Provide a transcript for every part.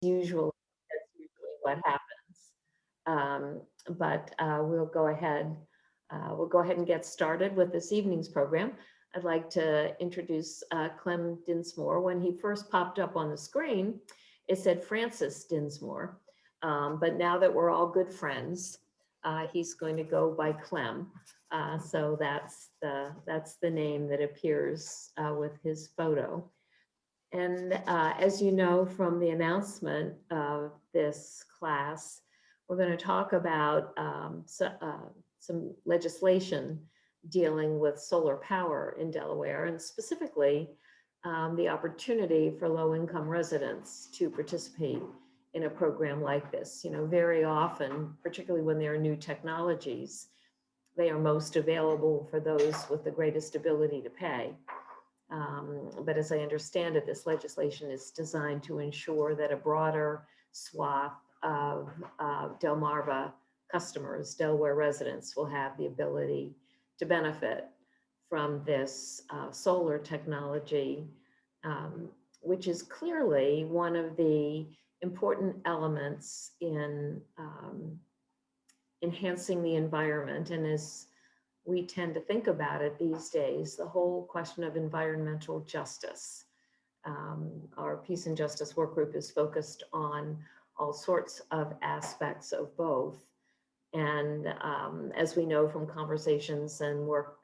Usually, that's usually what happens. But we'll go ahead and get started with this evening's program. I'd like to introduce Clem Dinsmore. When he first popped up on the screen, it said Francis Dinsmore. But now that we're all good friends, he's going to go by Clem. So that's the name that appears with his photo. And as you know from the announcement of this class, we're going to talk about some legislation dealing with solar power in Delaware, and specifically the opportunity for low-income residents to participate in a program like this. You know, very often, particularly when there are new technologies, they are most available for those with the greatest ability to pay. But as I understand it, this legislation is designed to ensure that a broader swath of Delmarva customers, Delaware residents, will have the ability to benefit from this solar technology, which is clearly one of the important elements in enhancing the environment. And as we tend to think about it these days, the whole question of environmental justice. Our Peace and Justice Work Group is focused on all sorts of aspects of both. And as we know from conversations and work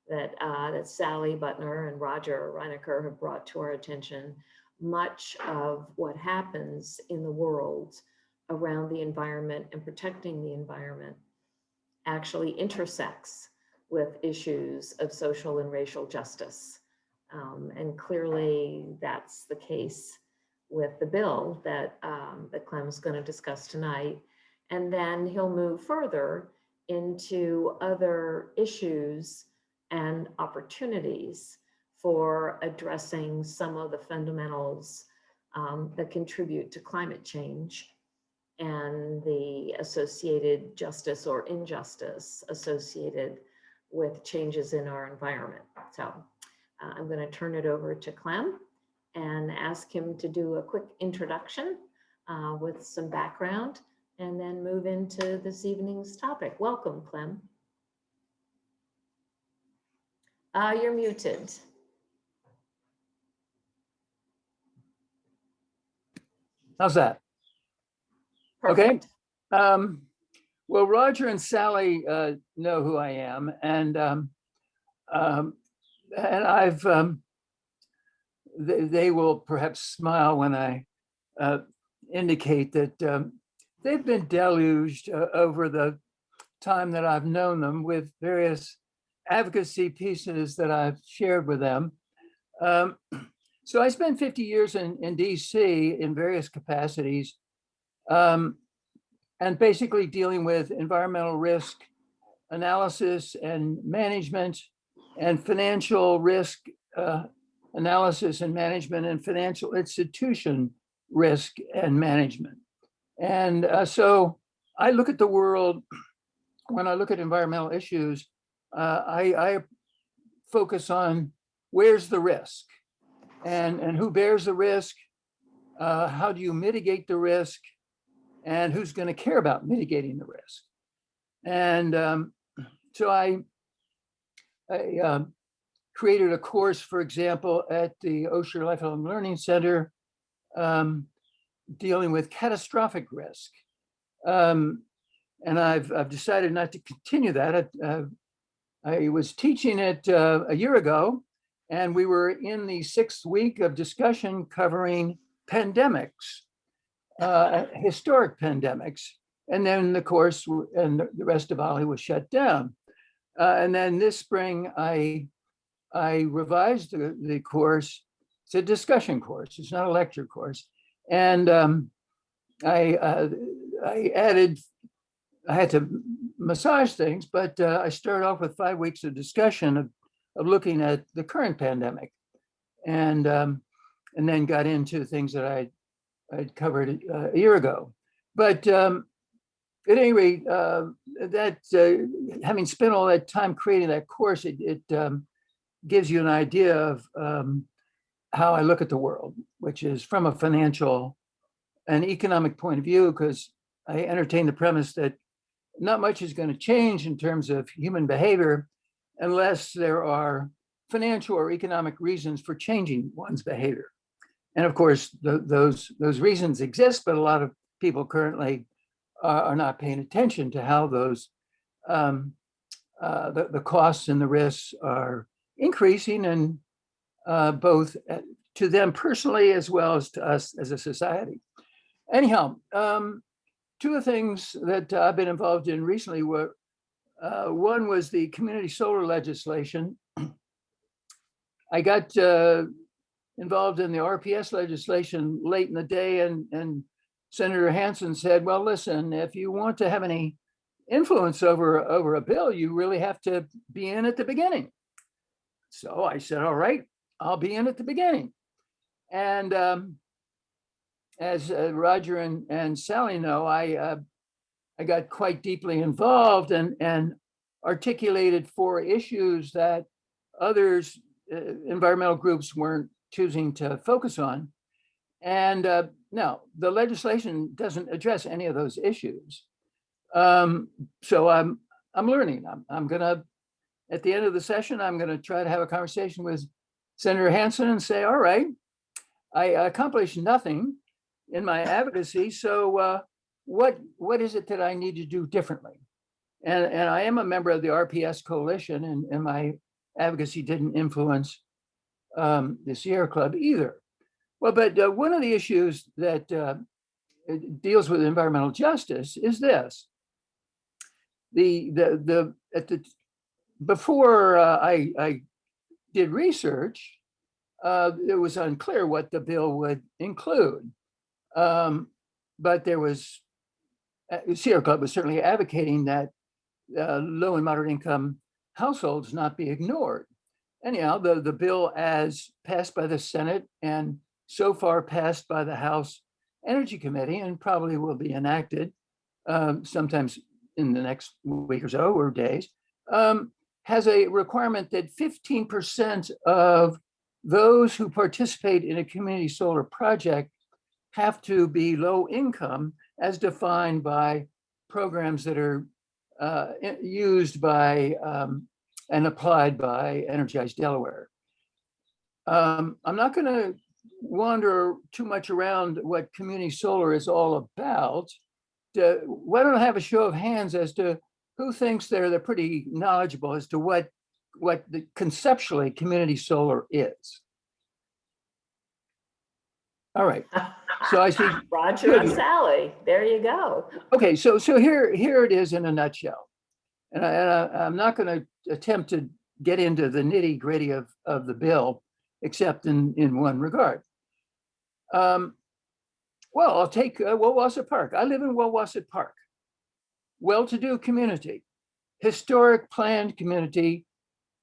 that Sally Butner and Roger Reinecker have brought to our attention, much of what happens in the world around the environment and protecting the environment actually intersects with issues of social and racial justice. And clearly that's the case with the bill that Clem's going to discuss tonight. And then he'll move further into other issues and opportunities for addressing some of the fundamentals that contribute to climate change and the associated justice or injustice associated with changes in our environment. So I'm going to turn it over to Clem and ask him to do a quick introduction with some background, and then move into this evening's topic. Welcome, Clem. You're muted. How's that? Perfect. Okay. Well, Roger and Sally know who I am, and I've they will perhaps smile when I indicate that they've been deluged over the time that I've known them with various advocacy pieces that I've shared with them. So I spent 50 years in DC in various capacities, and basically dealing with environmental risk analysis and management, and financial risk analysis and management, and financial institution risk and management. And so I look at the world, when I look at environmental issues, I focus on where's the risk, and who bears the risk, how do you mitigate the risk, and who's going to care about mitigating the risk. And so I created a course, for example, at the Osher Lifelong Learning Center, dealing with catastrophic risk. And I've decided not to continue that. I was teaching it a year ago, and we were in the 6th week of discussion covering pandemics, historic pandemics. And then the course and the rest of OLLI was shut down. And then this spring, I revised the course. It's a discussion course. It's not a lecture course. And I had to massage things, but I started off with 5 weeks of discussion of looking at the current pandemic, and then got into things that I'd covered a year ago. But at any rate, having spent all that time creating that course, it gives you an idea of how I look at the world, which is from a financial an economic point of view, because I entertain the premise that not much is going to change in terms of human behavior unless there are financial or economic reasons for changing one's behavior. And of course, those reasons exist, but a lot of people currently are not paying attention to how those the costs and the risks are increasing, and both to them personally as well as to us as a society. Anyhow, two of the things that I've been involved in recently were one was the community solar legislation. I got involved in the RPS legislation late in the day, and Senator Hansen said, well, listen, if you want to have any influence over a bill, you really have to be in at the beginning. So I said, all right, I'll be in at the beginning. And as Roger and Sally know, I got quite deeply involved and articulated 4 issues that others, environmental groups, weren't choosing to focus on. And now the legislation doesn't address any of those issues. So I'm learning. I'm gonna, at the end of the session, I'm gonna try to have a conversation with Senator Hansen and say, all right, I accomplished nothing in my advocacy. So what is it that I need to do differently? And I am a member of the RPS coalition, and my advocacy didn't influence the Sierra Club either. Well, but one of the issues that deals with environmental justice is this. Before I did research, it was unclear what the bill would include. But there was, Sierra Club was certainly advocating that low and moderate income households not be ignored. Anyhow, the bill as passed by the Senate and so far passed by the House Energy Committee, and probably will be enacted sometimes in the next week or so, or days, has a requirement that 15% of those who participate in a community solar project have to be low income, as defined by programs that are used by and applied by Energize Delaware. I'm not going to wander too much around what community solar is all about. Why don't I have a show of hands as to who thinks they're pretty knowledgeable as to what the conceptually community solar is? All right. So I see Roger and Sally. There you go. Okay, so here it is in a nutshell, and I'm not going to attempt to get into the nitty gritty of the bill, except in one regard. Well, I'll take Wawasset Park. I live in Wawasset Park. Well-to-do community, historic planned community,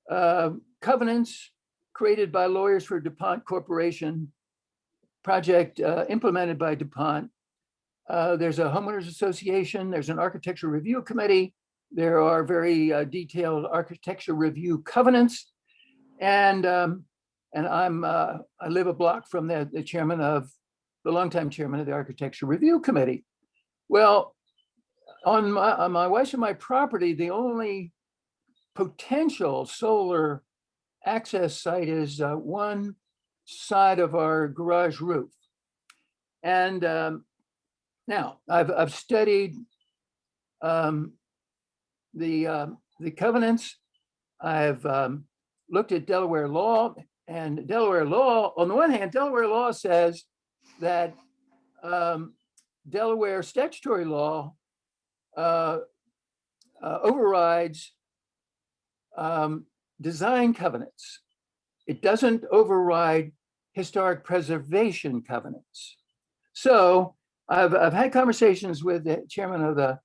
covenants created by lawyers for DuPont Corporation, project implemented by DuPont. There's a homeowners association, there's an architecture review committee, there are very detailed architecture review covenants, and I live a block from the chairman of the longtime chairman of the architecture review committee. Well, on my wife's and my property, the only potential solar access site is one side of our garage roof. And now I've studied the covenants. I've looked at Delaware law, and Delaware law, on the one hand, Delaware law says that Delaware statutory law overrides design covenants. It doesn't override historic preservation covenants. So I've had conversations with the chairman of the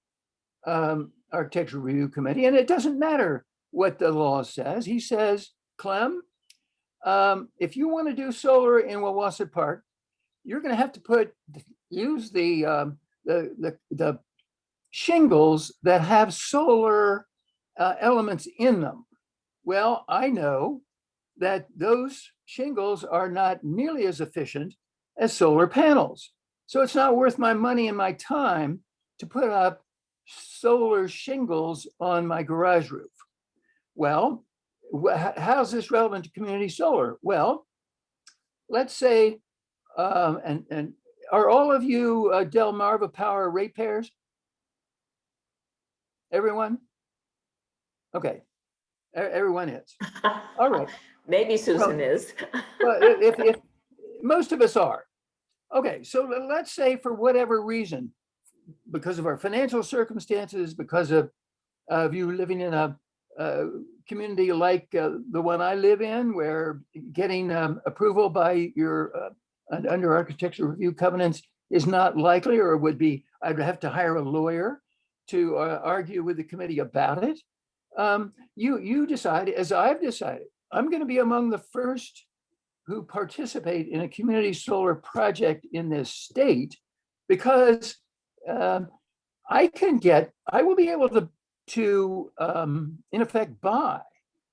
architecture review committee, and it doesn't matter what the law says. He says, Clem, if you want to do solar in Wawasset Park, you're going to have to use the shingles that have solar elements in them. Well, I know that those shingles are not nearly as efficient as solar panels. So it's not worth my money and my time to put up solar shingles on my garage roof. Well, how's this relevant to community solar? Well, let's say, and are all of you Delmarva Power ratepayers? Everyone? Okay, everyone is. All right. Maybe Susan is. Well, if most of us are. Okay, so let's say for whatever reason, because of our financial circumstances, because of you living in a community like the one I live in, where getting approval by your under architectural review covenants is not likely, or would be, I'd have to hire a lawyer to argue with the committee about it. You decide, as I've decided, I'm going to be among the first who participate in a community solar project in this state, because I will be able to in effect buy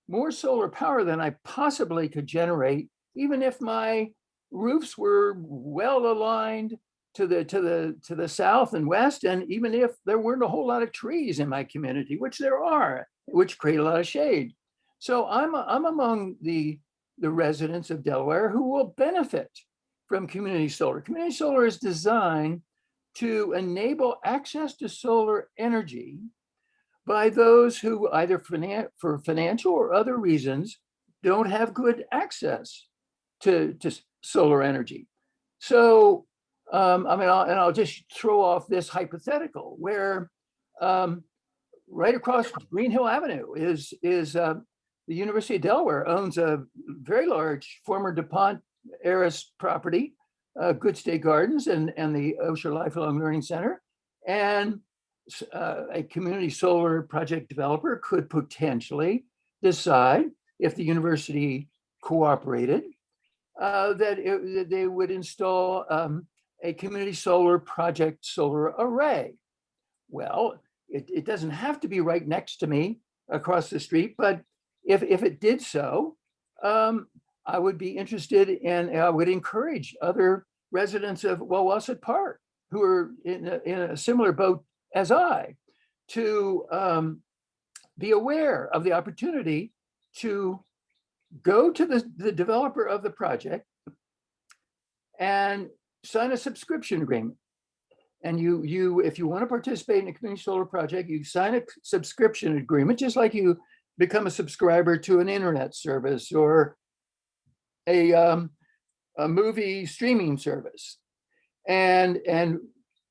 more solar power than I possibly could generate, even if my roofs were well aligned to the south and west, and even if there weren't a whole lot of trees in my community, which there are, which create a lot of shade. So I'm among the residents of Delaware who will benefit from community solar. Community solar is designed to enable access to solar energy by those who either for financial or other reasons don't have good access to solar energy. So, I'll just throw off this hypothetical where right across Green Hill Avenue is the University of Delaware owns a very large former DuPont Aris property, Good State Gardens and the Osher Lifelong Learning Center. And a community solar project developer could potentially decide, if the university cooperated, that they would install a community solar project solar array. Well, it doesn't have to be right next to me across the street, but if it did so, I would be interested, and I would encourage other residents of Wawasset Park who are in a similar boat as I to be aware of the opportunity to go to the developer of the project and sign a subscription agreement. And you if you want to participate in a community solar project, you sign a subscription agreement, just like you become a subscriber to an internet service or a movie streaming service. And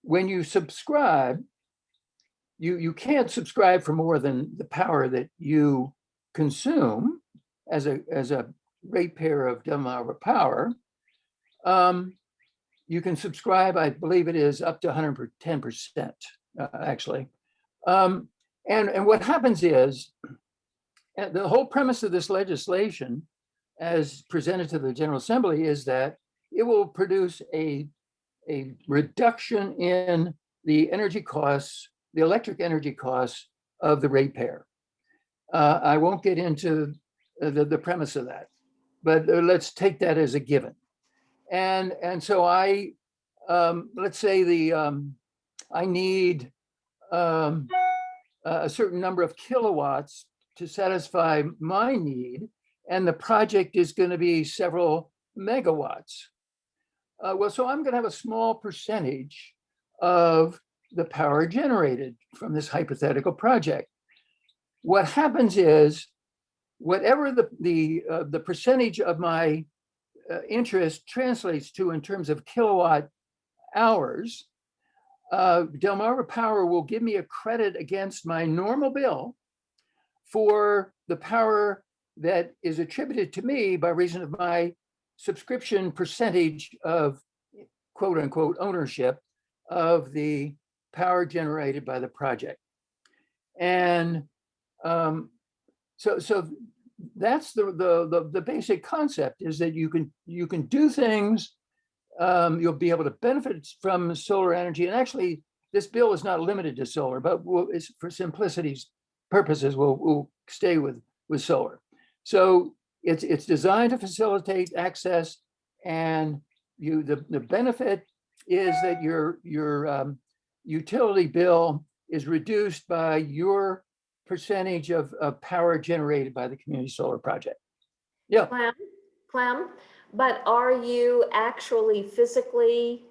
when you subscribe, you can't subscribe for more than the power that you consume as a ratepayer of Delmarva Power. You can subscribe, I believe it is up to 110%, actually. And what happens is, the whole premise of this legislation, as presented to the General Assembly, is that it will produce a reduction in the energy costs, the electric energy costs of the ratepayer. I won't get into the premise of that, but let's take that as a given. And so I, let's say I need a certain number of kilowatts to satisfy my need, and the project is going to be several megawatts. Well, so I'm going to have a small percentage of the power generated from this hypothetical project. What happens is, whatever the percentage of my interest translates to in terms of kilowatt hours, Delmarva Power will give me a credit against my normal bill for the power that is attributed to me by reason of my subscription percentage of quote unquote ownership of the power generated by the project. And so that's the basic concept, is that you can do things, you'll be able to benefit from solar energy. And actually, this bill is not limited to solar, but for simplicity's purposes, we'll stay with solar. So it's designed to facilitate access, and the benefit is that your utility bill is reduced by your percentage of power generated by the community solar project. Yeah. Clem, but are you actually physically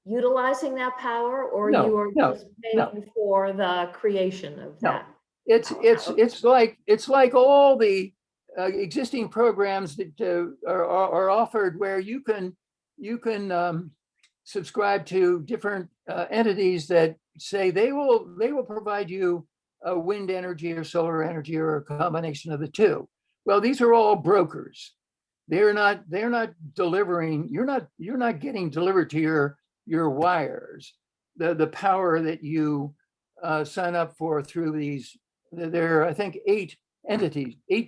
utilizing that power, or you are just No. paying for the creation of No. that? It's like all the existing programs that are offered, where you can subscribe to different entities that say they will provide you wind energy or solar energy or a combination of the two. Well, these are all brokers. They're not delivering. You're not getting delivered to your wires the power that you sign up for through these. There are, I think, eight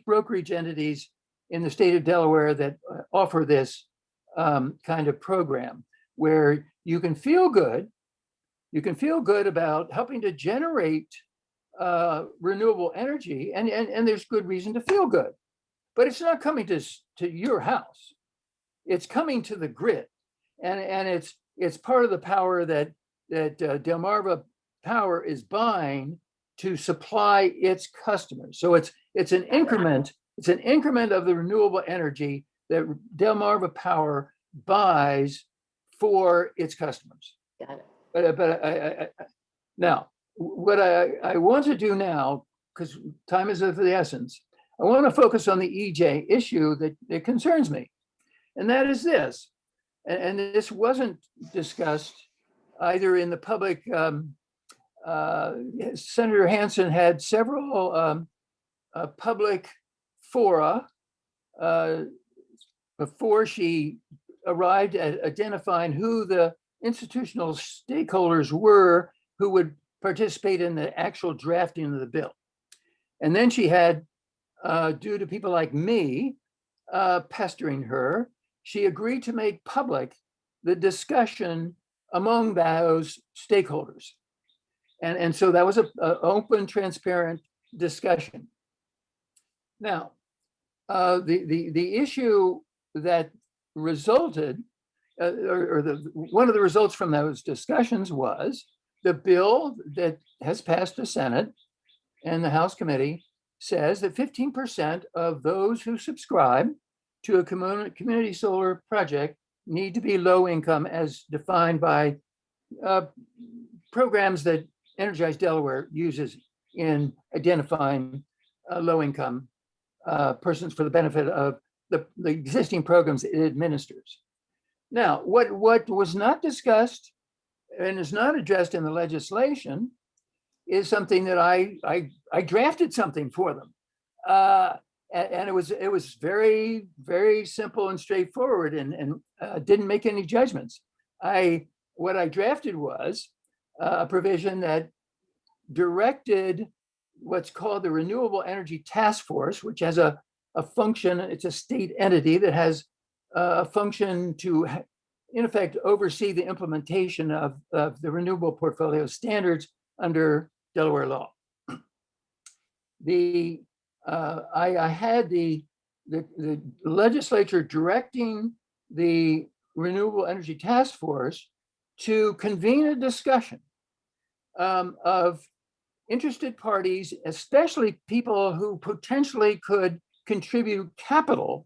brokerage entities in the state of Delaware that offer this kind of program, where you can feel good. You can feel good about helping to generate renewable energy, and there's good reason to feel good. But it's not coming to your house. It's coming to the grid, and it's part of the power that Delmarva Power is buying to supply its customers. So it's an increment. It's an increment of the renewable energy that Delmarva Power buys for its customers. Got it. But now, what I want to do now, because time is of the essence, I want to focus on the EJ issue that concerns me. And that is this, and this wasn't discussed either in the public. Senator Hansen had several public fora before she arrived at identifying who the institutional stakeholders were who would participate in the actual drafting of the bill. And then she had, due to people like me pestering her, she agreed to make public the discussion among those stakeholders. And so that was an open, transparent discussion. Now, the issue that resulted, one of the results from those discussions was the bill that has passed the Senate and the House committee says that 15% of those who subscribe to a community solar project need to be low income, as defined by programs that Energize Delaware uses in identifying low income persons for the benefit of the existing programs it administers. Now, what was not discussed and is not addressed in the legislation is something that I drafted something for them. And it was very, very simple and straightforward, and didn't make any judgments. What I drafted was a provision that directed what's called the Renewable Energy Task Force, which has a function. It's a state entity that has a function to, in effect, oversee the implementation of the renewable portfolio standards under Delaware law. I had the legislature directing the Renewable Energy Task Force to convene a discussion of interested parties, especially people who potentially could contribute capital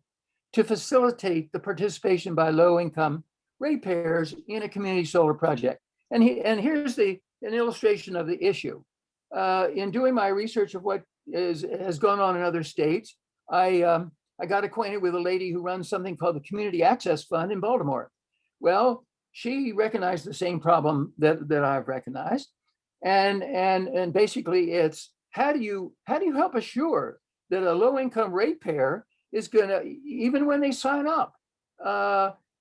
to facilitate the participation by low-income ratepayers in a community solar project. And here's an illustration of the issue. In doing my research of what has gone on in other states, I got acquainted with a lady who runs something called the Community Access Fund in Baltimore. Well, she recognized the same problem that I've recognized, and basically it's how do you help assure that a low-income ratepayer is going to, even when they sign up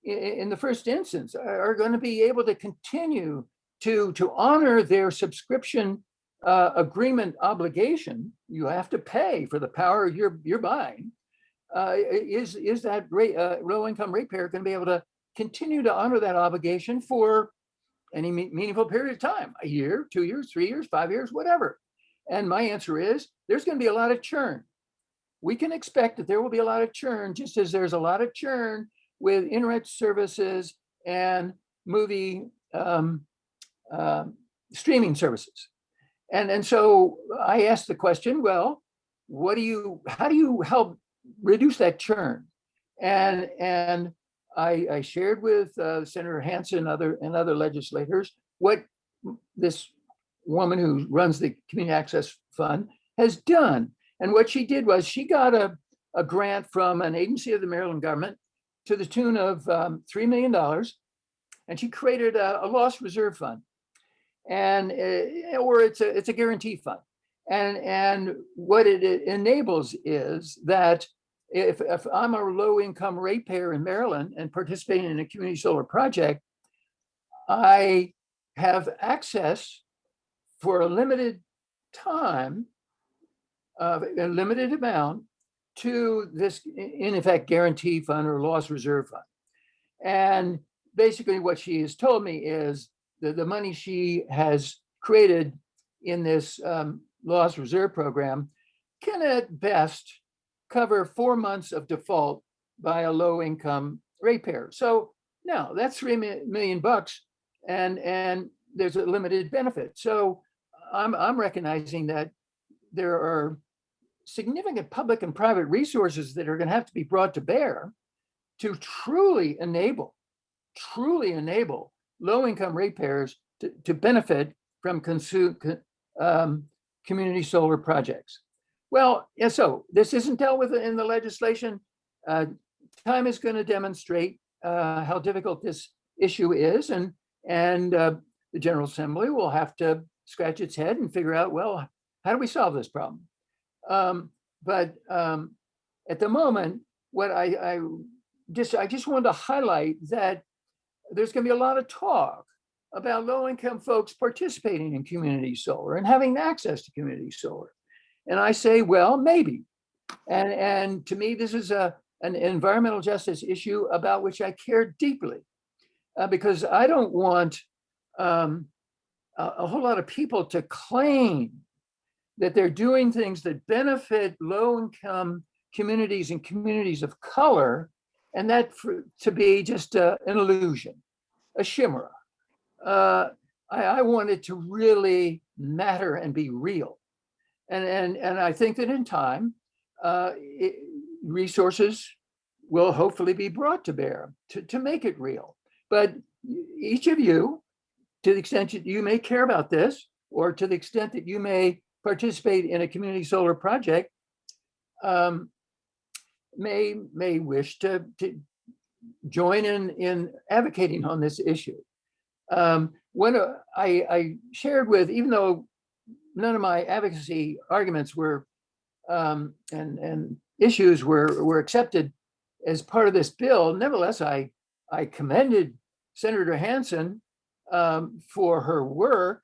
in the first instance, are going to be able to continue to honor their subscription agreement obligation. You have to pay for the power you're buying. Is that low-income ratepayer going to be able to continue to honor that obligation for any meaningful period of time, a year, 2 years, 3 years, 5 years, whatever? And my answer is there's going to be a lot of churn. We can expect that there will be a lot of churn, just as there's a lot of churn with internet services and movie streaming services. And so I asked the question, well, how do you help reduce that churn? And I shared with Senator Hansen and other legislators what this woman who runs the Community Access Fund has done. And what she did was she got a grant from an agency of the Maryland government to the tune of $3 million. And she created a loss reserve fund, and or it's a guarantee fund. And what it enables is that if I'm a low income ratepayer in Maryland and participating in a community solar project, I have access for a limited time, a limited amount, to this, in effect, guarantee fund or loss reserve fund. And basically what she has told me is that the money she has created in this loss reserve program can at best cover 4 months of default by a low income ratepayer. So now that's $3 million, and there's a limited benefit. So I'm recognizing that there are significant public and private resources that are going to have to be brought to bear to truly enable low-income ratepayers to benefit from community solar projects. Well, yeah, so this isn't dealt with in the legislation. Time is going to demonstrate how difficult this issue is, and the General Assembly will have to scratch its head and figure out, well, how do we solve this problem? But at the moment, what I just wanted to highlight that there's going to be a lot of talk about low-income folks participating in community solar and having access to community solar. And I say, well, maybe. And to me, this is an environmental justice issue about which I care deeply, because I don't want a whole lot of people to claim that they're doing things that benefit low-income communities and communities of color, and that to be just an illusion, a chimera. I want it to really matter and be real. And I think that in time, resources will hopefully be brought to bear to make it real. But each of you, to the extent that you may care about this, or to the extent that you may participate in a community solar project, may wish to join in advocating on this issue. When I shared with, even though none of my advocacy arguments were and issues were accepted as part of this bill, nevertheless, I commended Senator Hansen for her work.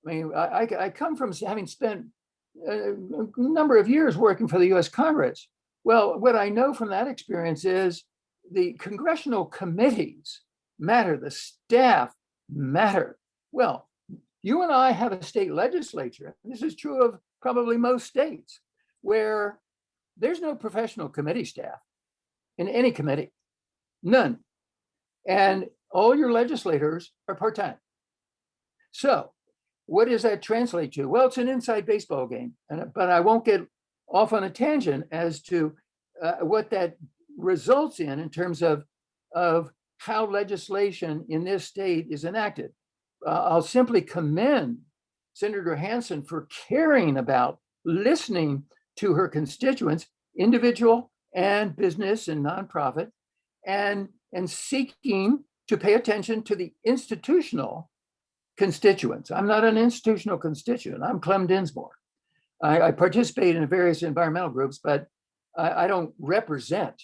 I mean, I come from having spent a number of years working for the U.S. Congress. Well, what I know from that experience is the congressional committees matter, the staff matter. Well, you and I have a state legislature. This is true of probably most states, where there's no professional committee staff in any committee, none. And all your legislators are part-time. So what does that translate to? Well, it's an inside baseball game, but I won't get off on a tangent as to what that results in terms of how legislation in this state is enacted. I'll simply commend Senator Hansen for caring about listening to her constituents, individual and business and nonprofit, and seeking to pay attention to the institutional constituents. I'm not an institutional constituent. I'm Clem Dinsmore. I participate in various environmental groups, but I don't represent.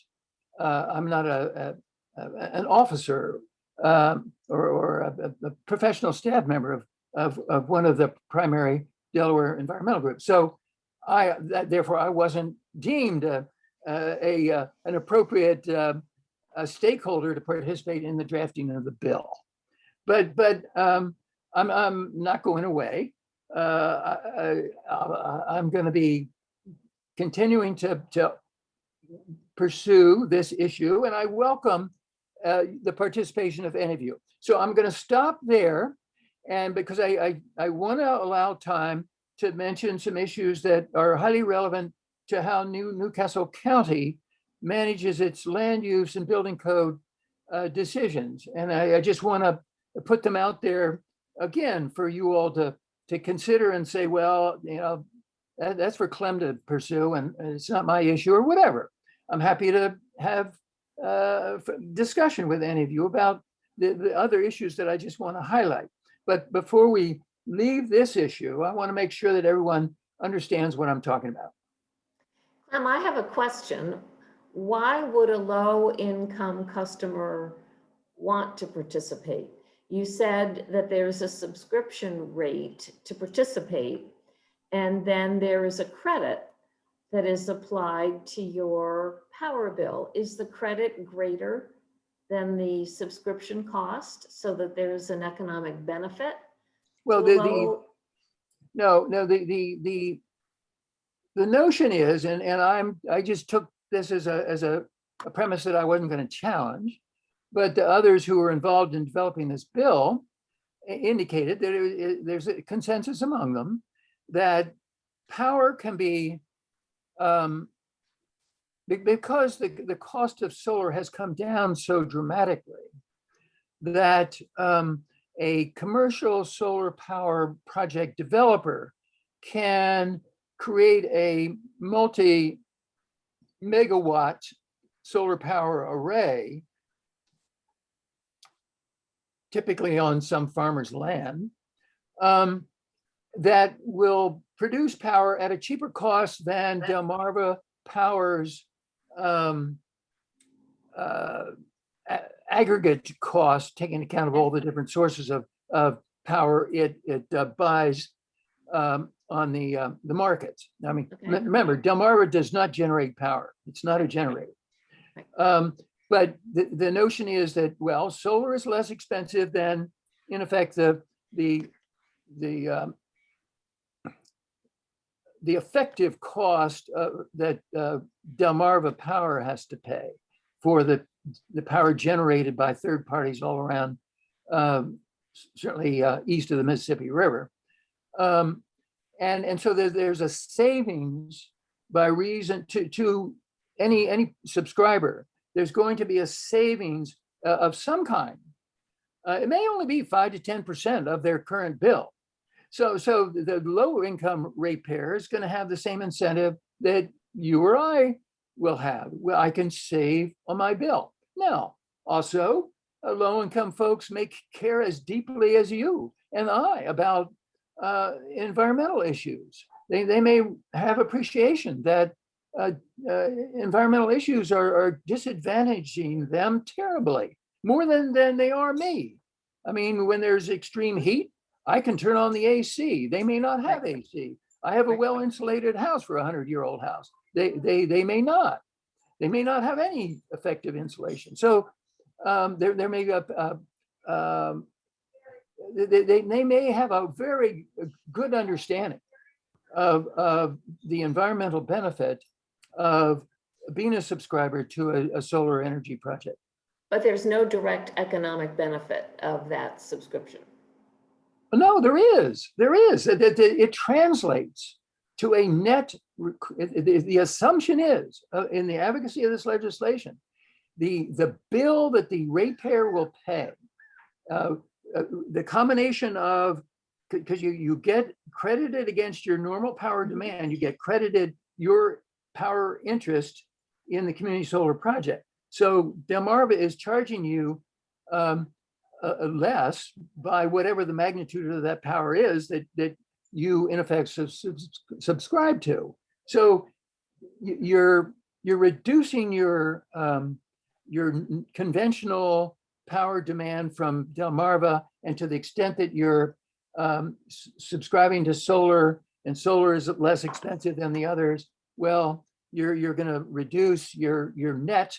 I'm not an officer or a professional staff member of one of the primary Delaware environmental groups. So therefore I wasn't deemed an appropriate stakeholder to participate in the drafting of the bill. But I'm not going away. I'm going to be continuing to pursue this issue, and I welcome the participation of any of you. So I'm going to stop there. And because I want to allow time to mention some issues that are highly relevant to how Newcastle County manages its land use and building code decisions. And I just want to put them out there again for you all to consider and say, well, you know, that's for Clem to pursue and it's not my issue or whatever. I'm happy to have discussion with any of you about the other issues that I just want to highlight. But before we leave this issue, I want to make sure that everyone understands what I'm talking about. I have a question. Why would a low-income customer want to participate? You said that there's a subscription rate to participate, and then there is a credit that is applied to your power bill. Is the credit greater than the subscription cost so that there's an economic benefit? Well, the notion is, and I just took this as a premise that I wasn't going to challenge, but the others who were involved in developing this bill indicated that there's a consensus among them that power can be, because the cost of solar has come down so dramatically, that a commercial solar power project developer can create a multi-megawatt solar power array, typically on some farmer's land, that will produce power at a cheaper cost than Delmarva Power's aggregate cost, taking account of all the different sources of power it buys on the markets. I mean, remember, Delmarva does not generate power. It's not a generator. But the notion is that, well, solar is less expensive than, in effect, the effective cost that Delmarva Power has to pay for the power generated by third parties all around, certainly east of the Mississippi River. And so there's a savings by reason to any subscriber. There's going to be a savings of some kind. It may only be 5 to 10% of their current bill. So the low income ratepayer is going to have the same incentive that you or I will have. Well, I can save on my bill. Now, also, low income folks may care as deeply as you and I about environmental issues. They may have appreciation that environmental issues are disadvantaging them terribly, more than they are me. I mean, when there's extreme heat, I can turn on the AC. They may not have AC. I have a well-insulated house for a 100-year-old house. They may not. They may not have any effective insulation. So there may be they may have a very good understanding of the environmental benefit of being a subscriber to a solar energy project. But there's no direct economic benefit of that subscription. No, there is. It translates to a net. The assumption is, in the advocacy of this legislation, the bill that the ratepayer will pay, the combination of, because you get credited against your normal power demand, you get credited your power interest in the community solar project. So Delmarva is charging you less by whatever the magnitude of that power is that you in effect subscribe to. So you're reducing your conventional power demand from Delmarva, and to the extent that you're subscribing to solar, and solar is less expensive than the others, well, you're going to reduce your net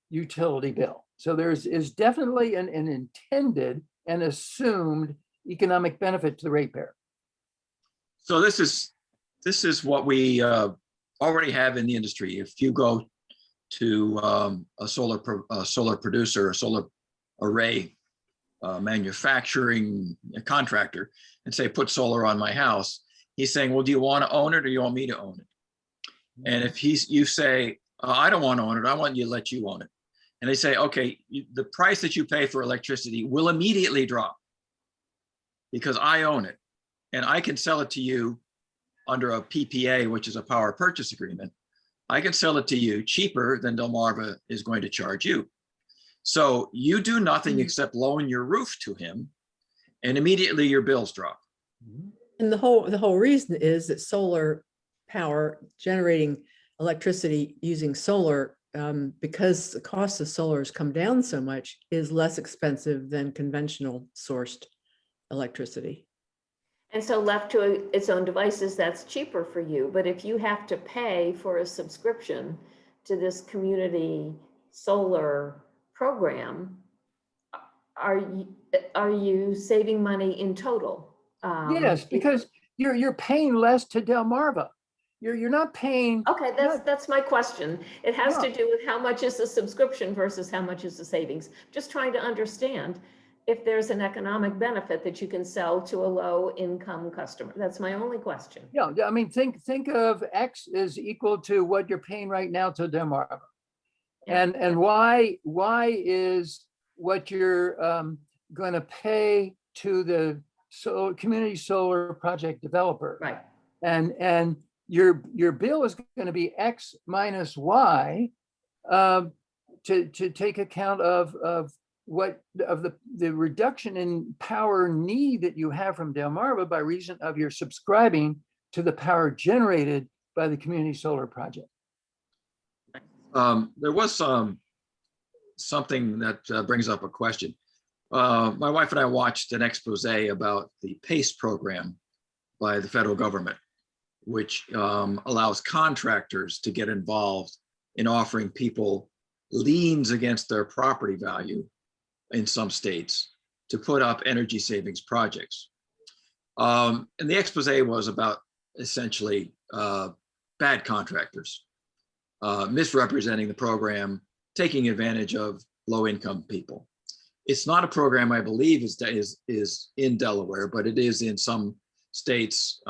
utility bill. So is definitely an intended and assumed economic benefit to the ratepayer. So this is what we already have in the industry. If you go to a solar producer, a solar array manufacturing contractor, and say, put solar on my house, he's saying, well, do you want to own it or do you want me to own it? And if you say, I don't want to own it, I want you to let you own it. And they say, okay, the price that you pay for electricity will immediately drop because I own it and I can sell it to you under a PPA, which is a power purchase agreement. I can sell it to you cheaper than Delmarva is going to charge you. So you do nothing except loan your roof to him and immediately your bills drop. And the whole reason is that solar power, generating electricity using solar, because the cost of solar has come down so much, is less expensive than conventional sourced electricity. And so left to its own devices, that's cheaper for you. But if you have to pay for a subscription to this community solar program, are you saving money in total? Yes, because you're paying less to Delmarva. You're not paying. Okay, that's my question. It has to do with how much is the subscription versus how much is the savings. Just trying to understand if there's an economic benefit that you can sell to a low income customer. That's my only question. Yeah, I mean, think of X is equal to what you're paying right now to Delmarva. Yeah. And why is what you're going to pay to the community solar project developer, Right. and your bill is going to be X minus Y to take account of the reduction in power need that you have from Delmarva by reason of your subscribing to the power generated by the community solar project. There was something that brings up a question. My wife and I watched an expose about the PACE program by the federal government, which allows contractors to get involved in offering people liens against their property value in some states to put up energy savings projects. And the expose was about essentially bad contractors misrepresenting the program, taking advantage of low-income people. It's not a program, I believe, is in Delaware, but it is in some states,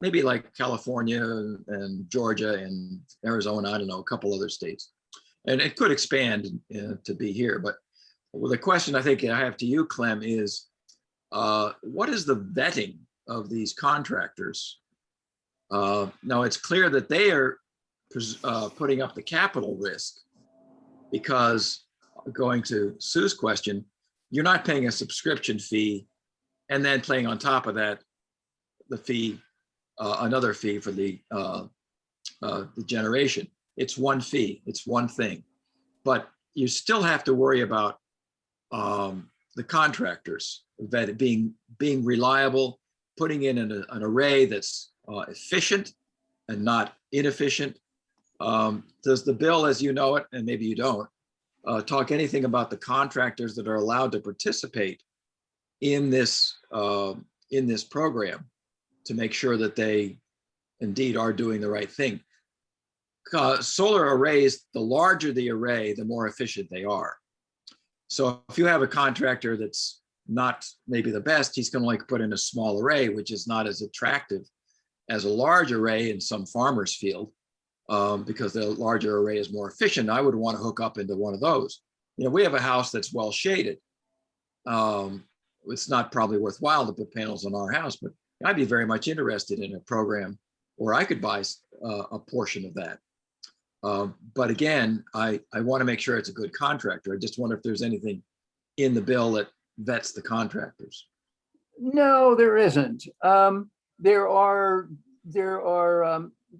maybe like California and Georgia and Arizona, I don't know, a couple other states. And it could expand to be here. But the question I think I have to you, Clem, is what is the vetting of these contractors? Now, it's clear that they are putting up the capital risk because, going to Sue's question, you're not paying a subscription fee and then paying on top of that the fee, another fee for the generation. It's one fee, it's one thing, but you still have to worry about the contractors that being reliable, putting in an array that's efficient and not inefficient. Does the bill, as you know it, and maybe you don't, talk anything about the contractors that are allowed to participate in this program to make sure that they indeed are doing the right thing? Solar arrays, the larger the array, the more efficient they are. So if you have a contractor that's not maybe the best, he's going to like put in a small array, which is not as attractive as a large array in some farmer's field, because the larger array is more efficient. I would want to hook up into one of those. You know, we have a house that's well shaded. It's not probably worthwhile to put panels on our house, but I'd be very much interested in a program where I could buy a portion of that. But again, I want to make sure it's a good contractor. I just wonder if there's anything in the bill that vets the contractors. No, there isn't. There are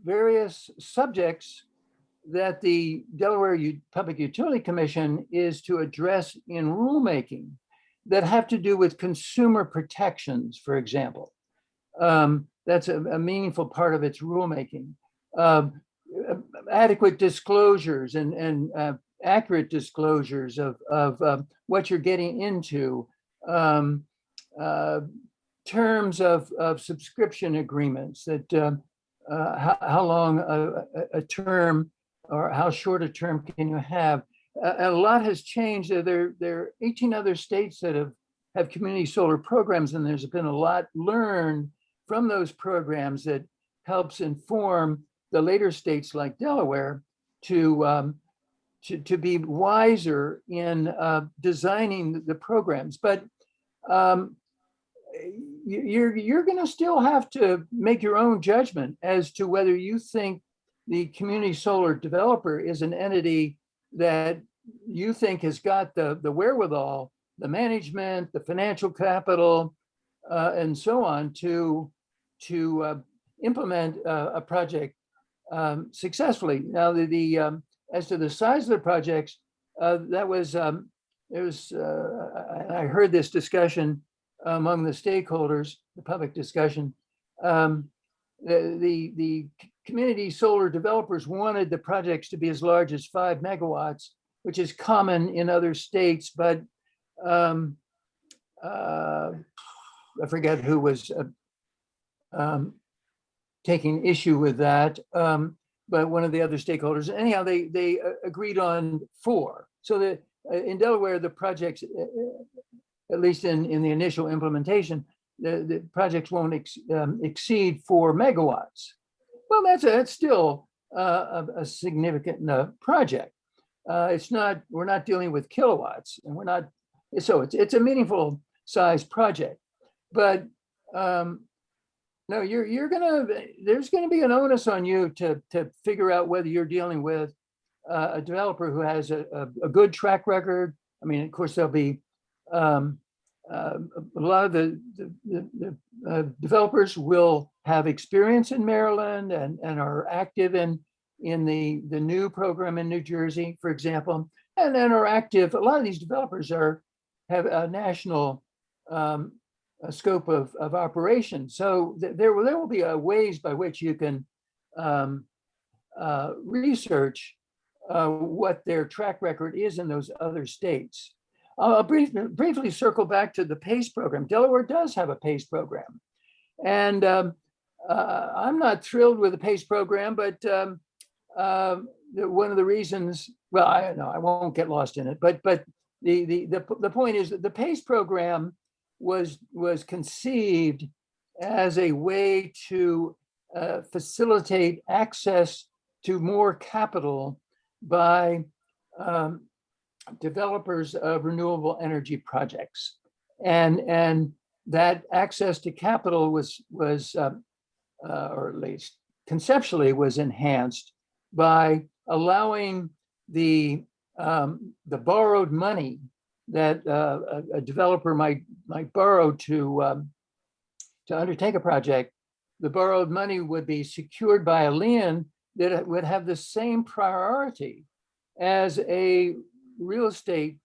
various subjects that the Delaware Public Utility Commission is to address in rulemaking that have to do with consumer protections, for example. That's a meaningful part of its rulemaking. Adequate disclosures and accurate disclosures of what you're getting into, terms of subscription agreements, that how long a term or how short a term can you have? A lot has changed. There are 18 other states that have community solar programs, and there's been a lot learned from those programs that helps inform the later states like Delaware to be wiser in designing the programs. But you're going to still have to make your own judgment as to whether you think the community solar developer is an entity that you think has got the wherewithal, the management, the financial capital, and so on to implement a project successfully. Now, as to the size of the projects, that was I heard this discussion among the stakeholders, the public discussion. The community solar developers wanted the projects to be as large as 5 megawatts, which is common in other states, but I forget who was taking issue with that, but one of the other stakeholders. Anyhow, they agreed on 4. So that in Delaware, the projects, at least in the initial implementation, the projects won't exceed 4 megawatts. Well, that's still a significant project. We're not dealing with kilowatts, and we're not. So it's a meaningful size project, but no, there's gonna be an onus on you to figure out whether you're dealing with a developer who has a good track record. I mean, of course, there'll be a lot of the developers will have experience in Maryland and are active in the new program in New Jersey, for example, and then are active. A lot of these developers have a national scope of operation. So there will be ways by which you can research what their track record is in those other states. I'll briefly circle back to the PACE program. Delaware does have a PACE program. And I'm not thrilled with the PACE program, but one of the reasons, well, I won't get lost in it, but the point is that the PACE program was conceived as a way to facilitate access to more capital by developers of renewable energy projects, and that access to capital was or at least conceptually was enhanced by allowing the borrowed money that a developer might borrow to undertake a project. The borrowed money would be secured by a lien that would have the same priority as a real estate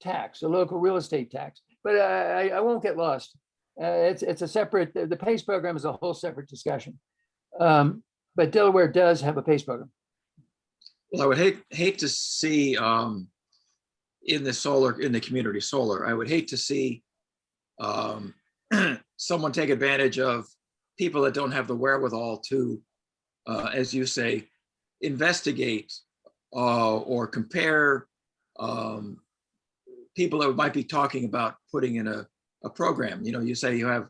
tax, a local real estate tax. But I won't get lost. It's a separate, the PACE program is a whole separate discussion. But Delaware does have a PACE program. Well, I would hate to see in the community solar, I would hate to see someone take advantage of people that don't have the wherewithal to, as you say, investigate or compare people that might be talking about putting in a program. You know, you say you have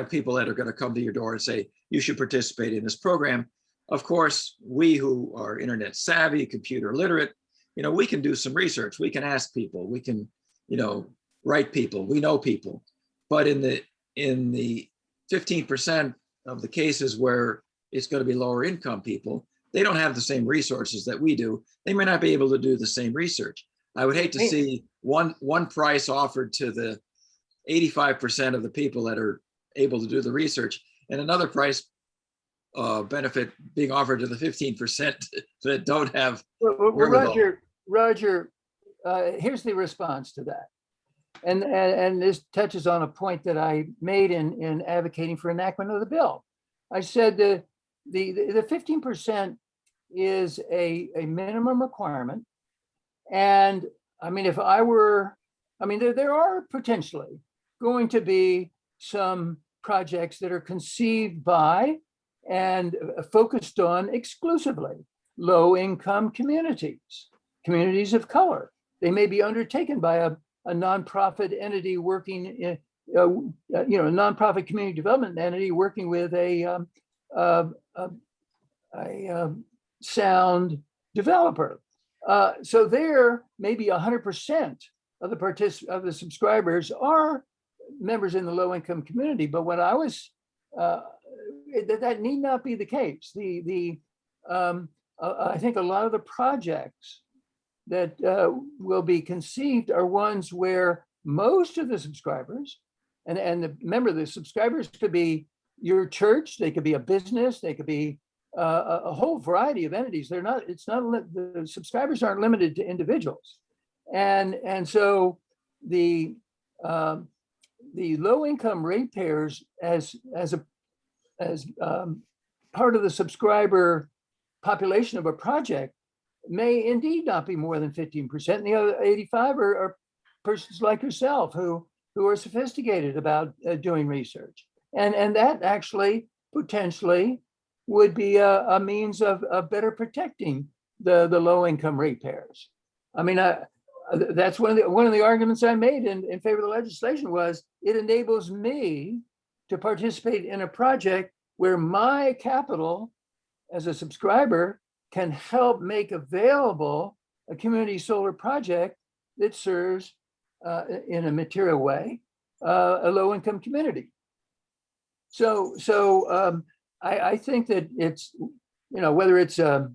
people that are going to come to your door and say, you should participate in this program. Of course, we who are internet savvy, computer literate, you know, we can do some research. We can ask people, we can, you know, write people, we know people. But in the 15% of the cases where it's going to be lower income people, they don't have the same resources that we do. They may not be able to do the same research. I would hate to see one price offered to the 85% of the people that are able to do the research, and another price benefit being offered to the 15% that don't have. Well, Roger, here's the response to that. And this touches on a point that I made in advocating for enactment of the bill. I said the 15% is a minimum requirement. And I mean, there are potentially going to be some projects that are conceived by and focused on exclusively low-income communities, communities of color. They may be undertaken by a nonprofit entity working in, a nonprofit community development entity working with a sound developer. So there, maybe 100% of the subscribers are members in the low-income community. But when I was, that need not be the case. I think a lot of the projects that will be conceived are ones where most of the subscribers, and the subscribers could be your church, they could be a business, they could be a whole variety of entities. The subscribers aren't limited to individuals. And so the low-income ratepayers as part of the subscriber population of a project may indeed not be more than 15%. And the other 85 are persons like yourself who are sophisticated about doing research. And that actually potentially would be a means of better protecting the low-income ratepayers. I mean, that's one of the arguments I made in favor of the legislation was it enables me to participate in a project where my capital as a subscriber can help make available a community solar project that serves in a material way a low-income community. So I think that it's, whether it's, for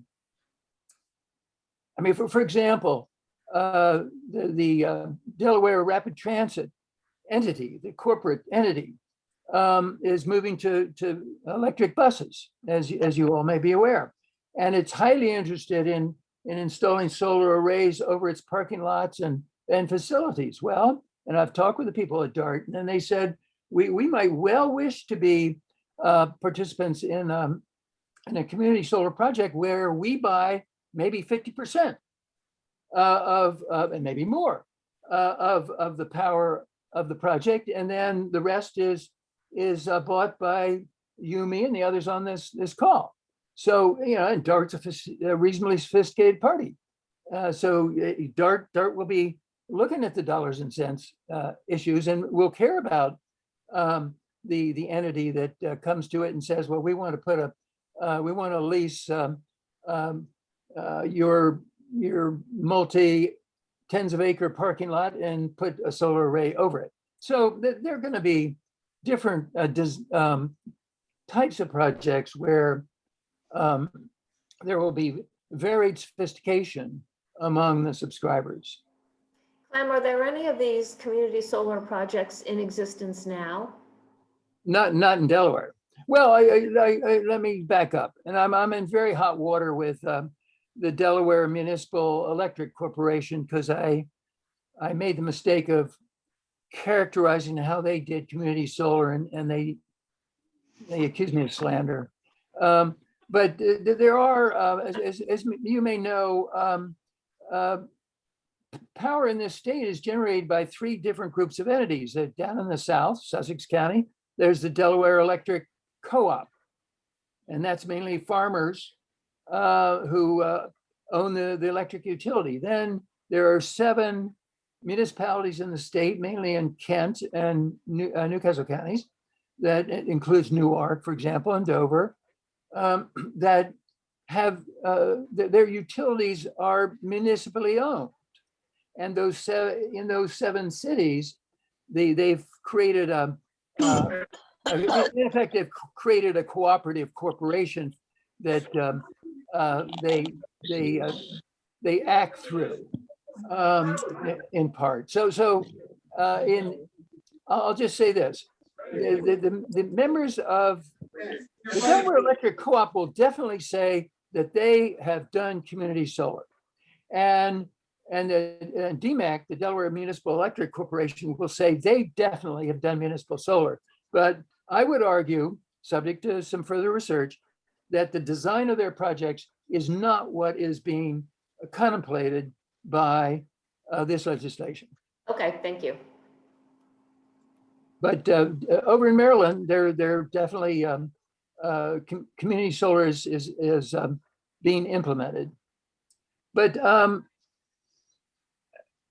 example, the Delaware Rapid Transit entity, the corporate entity, is moving to electric buses, as you all may be aware. And it's highly interested in installing solar arrays over its parking lots and facilities. Well, and I've talked with the people at DART, and they said, we might well wish to be participants in a community solar project where we buy maybe 50% and maybe more of the power of the project, and then the rest is bought by you, me, and the others on this call. So and DART's a reasonably sophisticated party. So DART will be looking at the dollars and cents issues, and will care about the entity that comes to it and says, well, we want to lease your multi tens of acre parking lot and put a solar array over it. So there are going to be different types of projects where there will be varied sophistication among the subscribers. Clem, are there any of these community solar projects in existence now? Not in Delaware. Well, let me back up, and I'm in very hot water with the Delaware Municipal Electric Corporation because I made the mistake of characterizing how they did community solar, and they accused me of slander. But there are, as you may know, power in this state is generated by three different groups of entities. Down in the south, Sussex County, there's the Delaware Electric Co-op, and that's mainly farmers who own the electric utility. Then there are 7 municipalities in the state, mainly in Kent and Newcastle counties, that includes Newark, for example, and Dover, that have their utilities are municipally owned. And in those 7 cities, they've created in effect, they've created a cooperative corporation that they act through in part. I'll just say this: the members of the Delaware Electric Co-op will definitely say that they have done community solar, and DMAC, the Delaware Municipal Electric Corporation, will say they definitely have done municipal solar. But I would argue, subject to some further research, that the design of their projects is not what is being contemplated by this legislation. Okay, thank you. But over in Maryland, they're definitely community solar is being implemented. But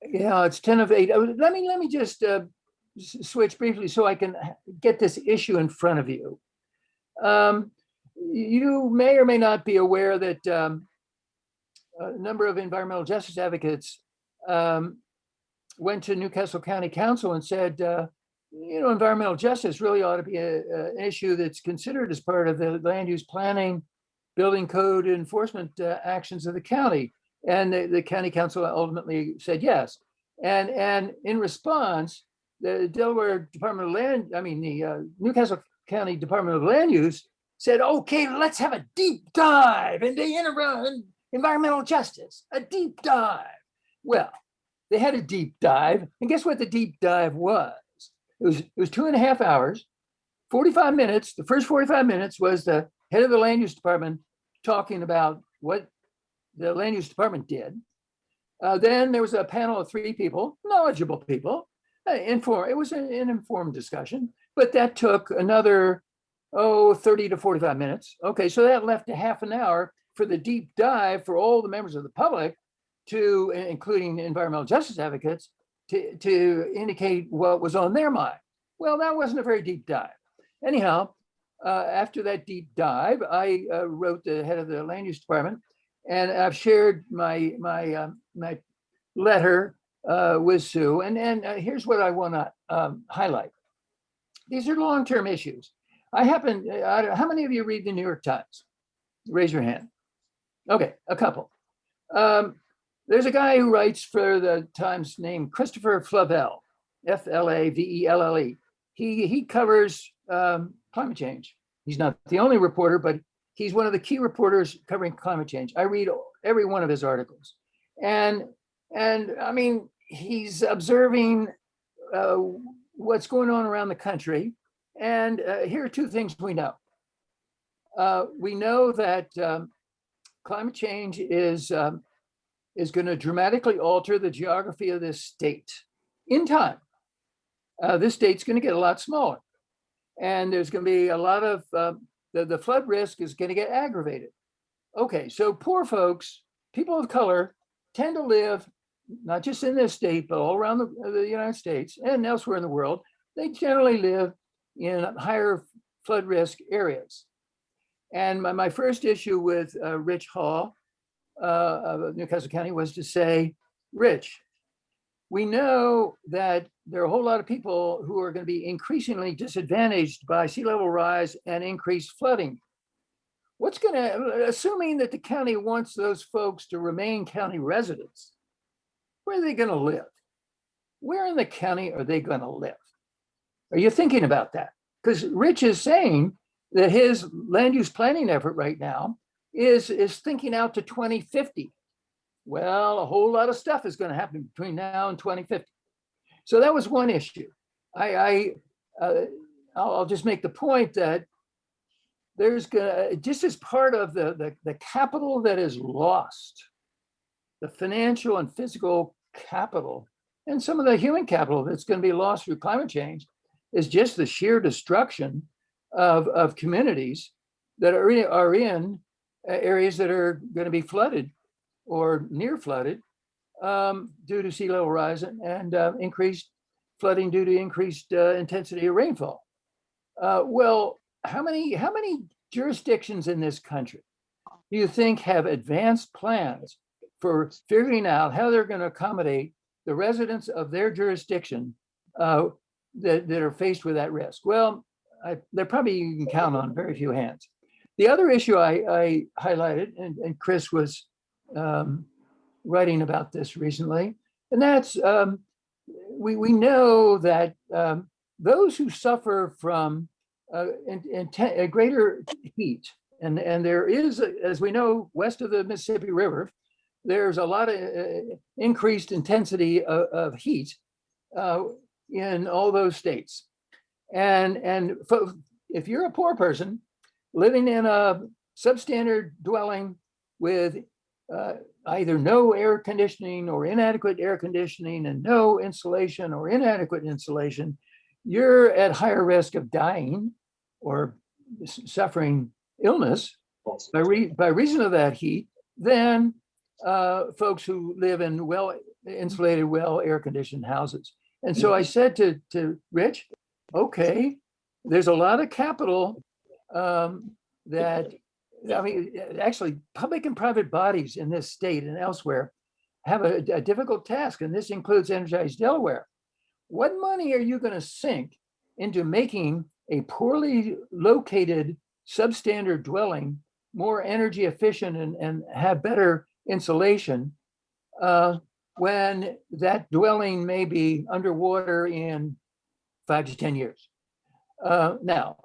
yeah, it's 10 of 8. Let me just switch briefly so I can get this issue in front of you. You may or may not be aware that a number of environmental justice advocates went to Newcastle County Council and said, environmental justice really ought to be an issue that's considered as part of the land use planning, building code enforcement actions of the county. And the county council ultimately said yes. And in response, the Delaware Department of Land, the Newcastle County Department of Land Use said, okay, let's have a deep dive into environmental justice, a deep dive. Well, they had a deep dive, and guess what the deep dive was? It was 2.5 hours, 45 minutes. The first 45 minutes was the head of the land use department talking about what the land use department did. Then there was a panel of 3 people, knowledgeable people. It was an informed discussion, but that took another 30 to 45 minutes. Okay, so that left a half an hour for the deep dive for all the members of the public, to including environmental justice advocates, to indicate what was on their mind. Well, that wasn't a very deep dive. Anyhow, after that deep dive, I wrote the head of the land use department, and I've shared my letter with Sue. And here's what I want to highlight. These are long-term issues. How many of you read the New York Times? Raise your hand. Okay, a couple. There's a guy who writes for the Times named Christopher Flavelle, Flavelle. He covers climate change. He's not the only reporter, but he's one of the key reporters covering climate change. I read every one of his articles. And he's observing what's going on around the country. And here are 2 things we know. We know that climate change is going to dramatically alter the geography of this state in time. This state's going to get a lot smaller, and there's going to be a lot of the flood risk is going to get aggravated. Okay, so poor folks, people of color, tend to live not just in this state, but all around the United States and elsewhere in the world. They generally live in higher flood risk areas. And my first issue with Rich Hall of Newcastle County was to say, Rich, we know that there are a whole lot of people who are going to be increasingly disadvantaged by sea level rise and increased flooding. Assuming that the county wants those folks to remain county residents, where are they going to live? Where in the county are they going to live? Are you thinking about that? Because Rich is saying that his land use planning effort right now is thinking out to 2050. Well, a whole lot of stuff is going to happen between now and 2050. So that was one issue. I'll just make the point that there's just as part of the capital that is lost, the financial and physical capital, and some of the human capital that's going to be lost through climate change, is just the sheer destruction of communities that are in areas that are going to be flooded or near flooded due to sea level rise and increased flooding due to increased intensity of rainfall. Well, how many jurisdictions in this country do you think have advanced plans for figuring out how they're going to accommodate the residents of their jurisdiction that are faced with that risk? Well, they're probably, you can count on very few hands. The other issue I highlighted, and Chris was writing about this recently, and that's we know that those who suffer from a greater heat, and there is, as we know, west of the Mississippi River, there's a lot of increased intensity of heat in all those states. And if you're a poor person living in a substandard dwelling with either no air conditioning or inadequate air conditioning and no insulation or inadequate insulation, you're at higher risk of dying or suffering illness by reason of that heat than folks who live in well insulated, well air conditioned houses. And so I said to Rich, okay, there's a lot of capital that, I mean, actually public and private bodies in this state and elsewhere have a difficult task, and this includes Energize Delaware. What money are you going to sink into making a poorly located substandard dwelling more energy efficient and have better insulation when that dwelling may be underwater in 5 to 10 years? Now,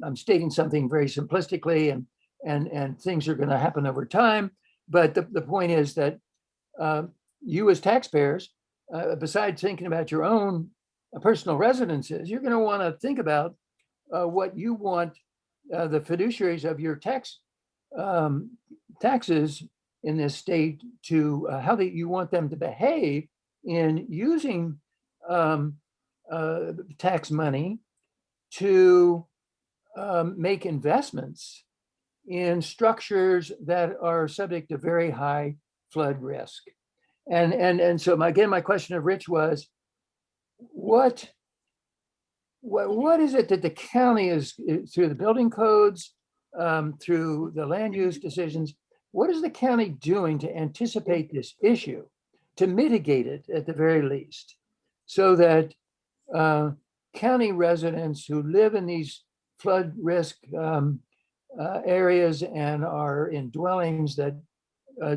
I'm stating something very simplistically, and things are going to happen over time. But the point is that you as taxpayers, besides thinking about your own personal residences, you're going to want to think about what you want the fiduciaries of your taxes in this state to, how you want them to behave in using tax money to make investments in structures that are subject to very high flood risk. And so again, my question of Rich was, what is it that the county is through the building codes, through the land use decisions, what is the county doing to anticipate this issue, to mitigate it at the very least, so that county residents who live in these flood risk areas and are in dwellings that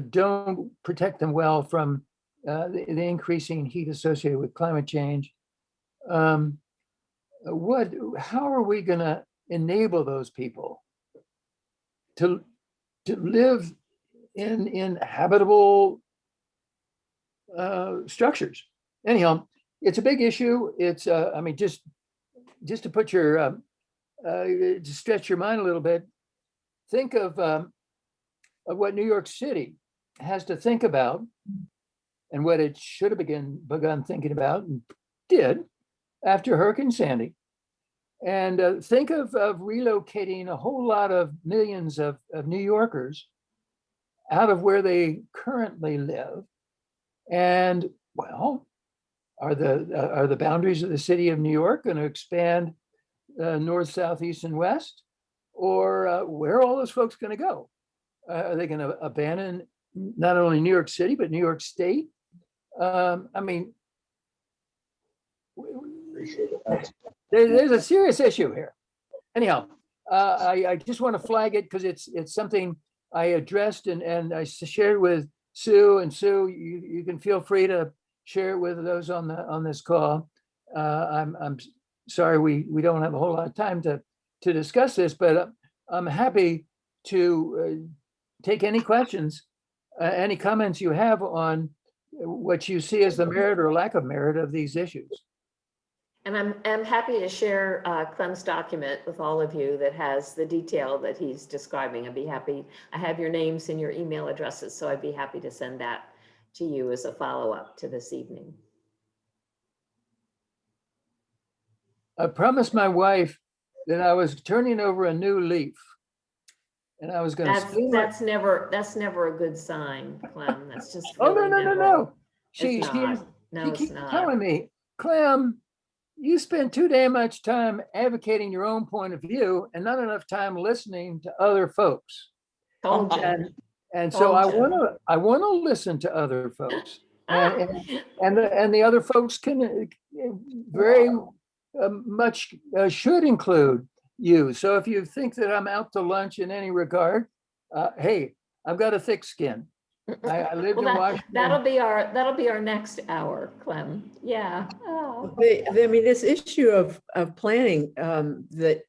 don't protect them well from the increasing heat associated with climate change, how are we going to enable those people to live in habitable structures? Anyhow, it's a big issue. It's I mean, just to put your to stretch your mind a little bit, think of what New York City has to think about, and what it should have begun thinking about and did after Hurricane Sandy. And think of relocating a whole lot of millions of New Yorkers out of where they currently live. And well, are the boundaries of the city of New York going to expand north, south, east, and west? Or where are all those folks going to go? Are they going to abandon not only New York City, but New York State? I mean, there's a serious issue here. Anyhow, I just want to flag it because it's something I addressed and I shared with Sue. And Sue, you can feel free to share it with those on this call. I'm sorry we don't have a whole lot of time to discuss this, but I'm happy to take any questions, any comments you have on what you see as the merit or lack of merit of these issues. And I'm happy to share Clem's document with all of you that has the detail that he's describing. I'd be happy. I have your names and your email addresses, so I'd be happy to send that to you as a follow-up to this evening. I promised my wife that I was turning over a new leaf, and I was going to. That's never a good sign, Clem. That's just Oh, really no. It's not. She keeps telling me, Clem, you spend too damn much time advocating your own point of view and not enough time listening to other folks. Told you. And so I want to listen to other folks, and the other folks can very much should include you. So if you think that I'm out to lunch in any regard, hey, I've got a thick skin. I live in Washington. That'll be our next hour, Clem. Yeah. Oh. I mean, this issue of planning that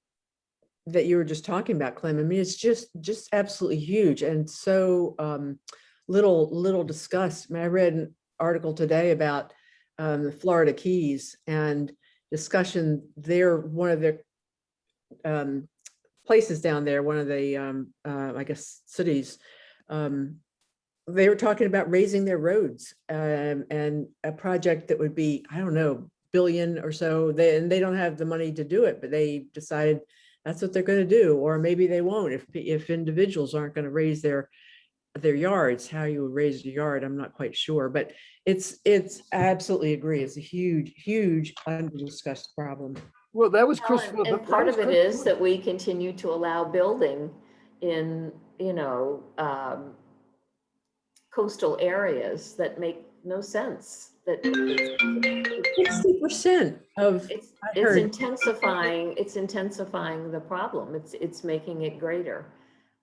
you were just talking about, Clem, I mean, it's just absolutely huge and so little discussed. I mean, I read an article today about the Florida Keys and discussion there. One of their places down there, one of the I guess cities, they were talking about raising their roads and a project that would be, I don't know, billion or so. They don't have the money to do it, but they decided that's what they're going to do. Or maybe they won't if individuals aren't going to raise their yards. How you would raise your yard, I'm not quite sure, but it's absolutely agree. It's a huge under discussed problem. Well, that was Well, Chris. and part of it is that we continue to allow building in, coastal areas that make no sense. That 60% of it's I heard intensifying the problem. It's making it greater.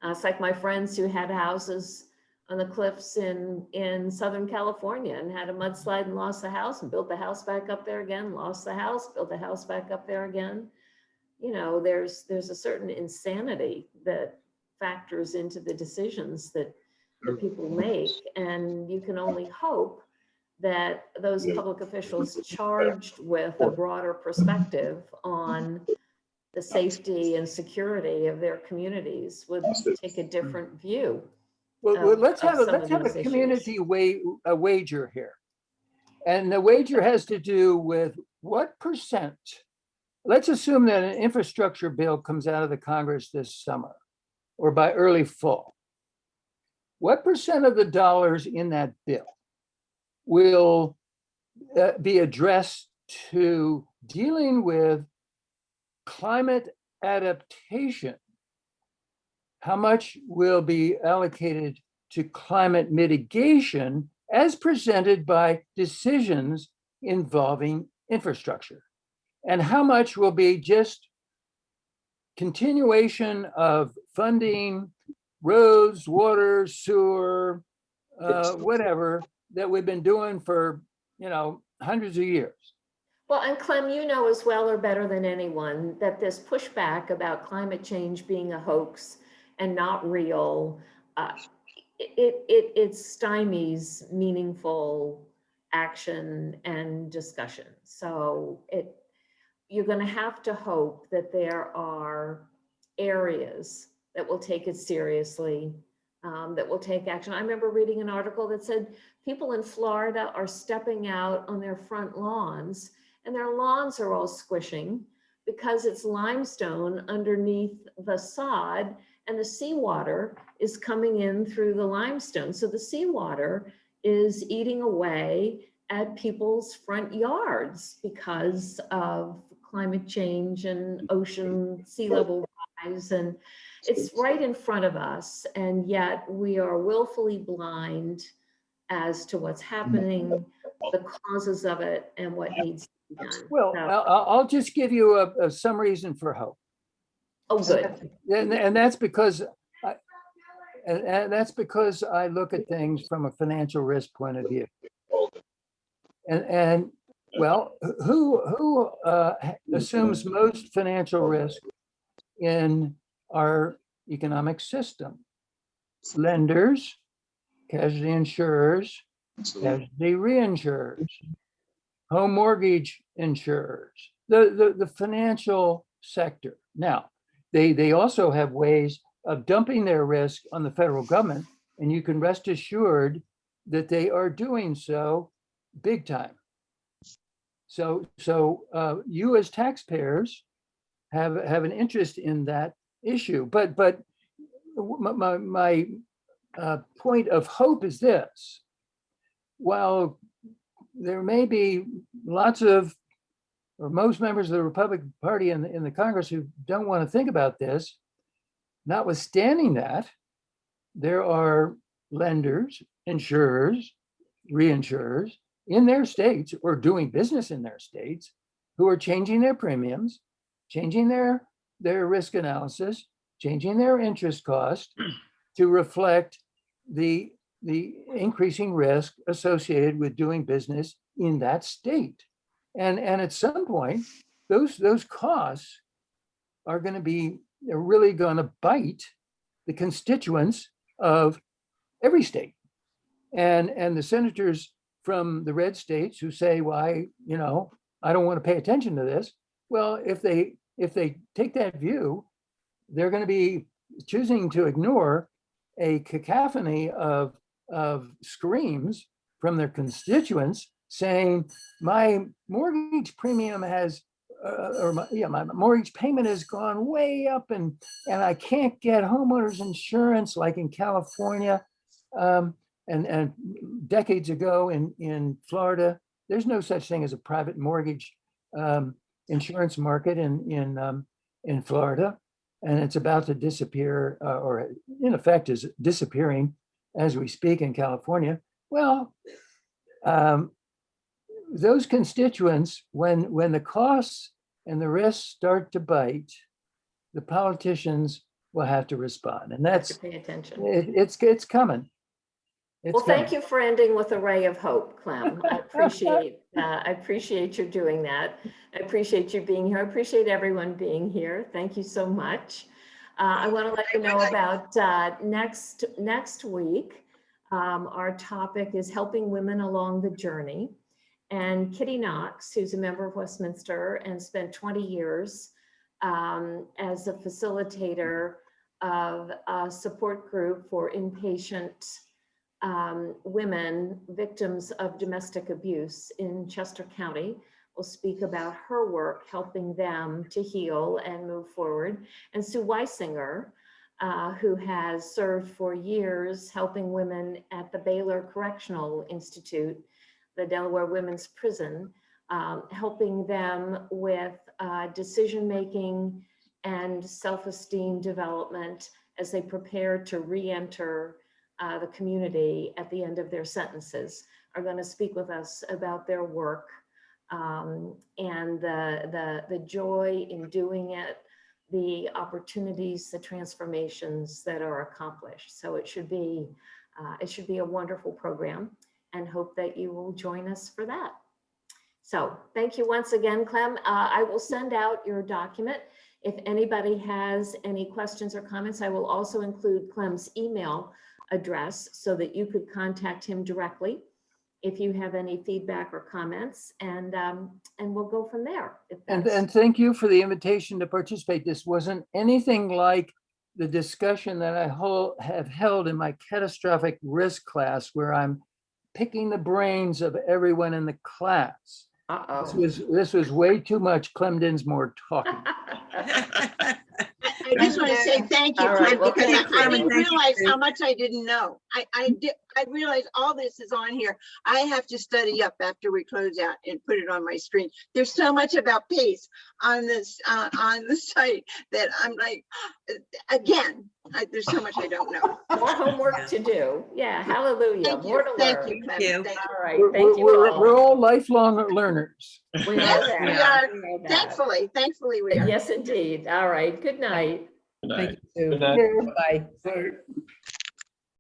It's like my friends who had houses on the cliffs in Southern California and had a mudslide and lost the house and built the house back up there again, lost the house, built the house back up there again. There's a certain insanity that factors into the decisions that people make. And you can only hope that those public officials charged with a broader perspective on the safety and security of their communities would take a different view. Well, let's have some of a these community wager here. And the wager has to do with what percent. Let's assume that an infrastructure bill comes out of the Congress this summer or by early fall. What percent of the dollars in that bill will be addressed to dealing with climate adaptation? How much will be allocated to climate mitigation as presented by decisions involving infrastructure? And how much will be just continuation of funding roads, water, sewer, whatever that we've been doing for, hundreds of years? Well, and Clem, you know as well or better than anyone that this pushback about climate change being a hoax and not real, it stymies meaningful action and discussion. So you're going to have to hope that there are areas that will take it seriously, that will take action. I remember reading an article that said people in Florida are stepping out on their front lawns and their lawns are all squishing because it's limestone underneath the sod and the seawater is coming in through the limestone. So the seawater is eating away at people's front yards because of climate change and ocean sea level rise. And it's right in front of us. And yet we are willfully blind as to what's happening, the causes of it, and what needs to be done. Well, So, I'll just give you some reason for hope. oh, good. And that's because I look at things from a financial risk point of view. And well, who assumes most financial risk in our economic system? Lenders, casualty insurers, casualty reinsurers, home mortgage insurers, the financial sector. Now, they also have ways of dumping their risk on the federal government, and you can rest assured that they are doing so big time. So you as taxpayers have an interest in that issue. But my point of hope is this: while there may be lots of, or most members of the Republican Party in the Congress who don't want to think about this, notwithstanding that, there are lenders, insurers, reinsurers in their states or doing business in their states who are changing their premiums, changing their risk analysis, changing their interest cost to reflect the increasing risk associated with doing business in that state. And at some point, those costs are going to be, they're really going to bite the constituents of every state. And the senators from the red states who say, why, I don't want to pay attention to this. Well, if they take that view, they're going to be choosing to ignore a cacophony of screams from their constituents saying, my mortgage premium has my mortgage payment has gone way up, and I can't get homeowners insurance like in California. And decades ago in Florida, there's no such thing as a private mortgage insurance market in Florida, and it's about to disappear, or in effect is disappearing as we speak in California. Well, those constituents, when the costs and the risks start to bite, the politicians will have to respond, and To that's pay attention. it's coming. Well, thank you for ending with a ray of hope, Clem. I appreciate you doing that. I appreciate you being here. I appreciate everyone being here. Thank you so much. I want to let you know about next week. Our topic is helping women along the journey. And Kitty Knox, who's a member of Westminster and spent 20 years as a facilitator of a support group for inpatient women victims of domestic abuse in Chester County, will speak about her work helping them to heal and move forward. And Sue Weisinger, who has served for years helping women at the Baylor Correctional Institute, the Delaware Women's Prison, helping them with decision-making and self-esteem development as they prepare to re-enter the community at the end of their sentences, are going to speak with us about their work and the joy in doing it, the opportunities, the transformations that are accomplished. So it should be a wonderful program, and hope that you will join us for that. So thank you once again, Clem. I will send out your document. If anybody has any questions or comments, I will also include Clem's email address so that you could contact him directly if you have any feedback or comments, and we'll go from there. And thank you for the invitation to participate. This wasn't anything like the discussion that I have held in my catastrophic risk class, where I'm picking the brains of everyone in the class. This was way too much Clem Dinsmore talking. I just want to say thank you, All right, Clem, well, because thank I you. didn't realize how much I didn't know. I realized all this is on here. I have to study up after we close out and put it on my screen. There's so much about PACE on this on the site that I'm like, again, there's so much I don't know. More homework to do. Yeah, hallelujah. Thank More you. to Thank learn. you, Clem. you. Thank you. All right, thank you We're all. all lifelong learners. We are Yes, that. we are. We are that. Thankfully we are. Yes, indeed. All right, good night. Good Thank night. you, Sue. Good night. Bye. Bye.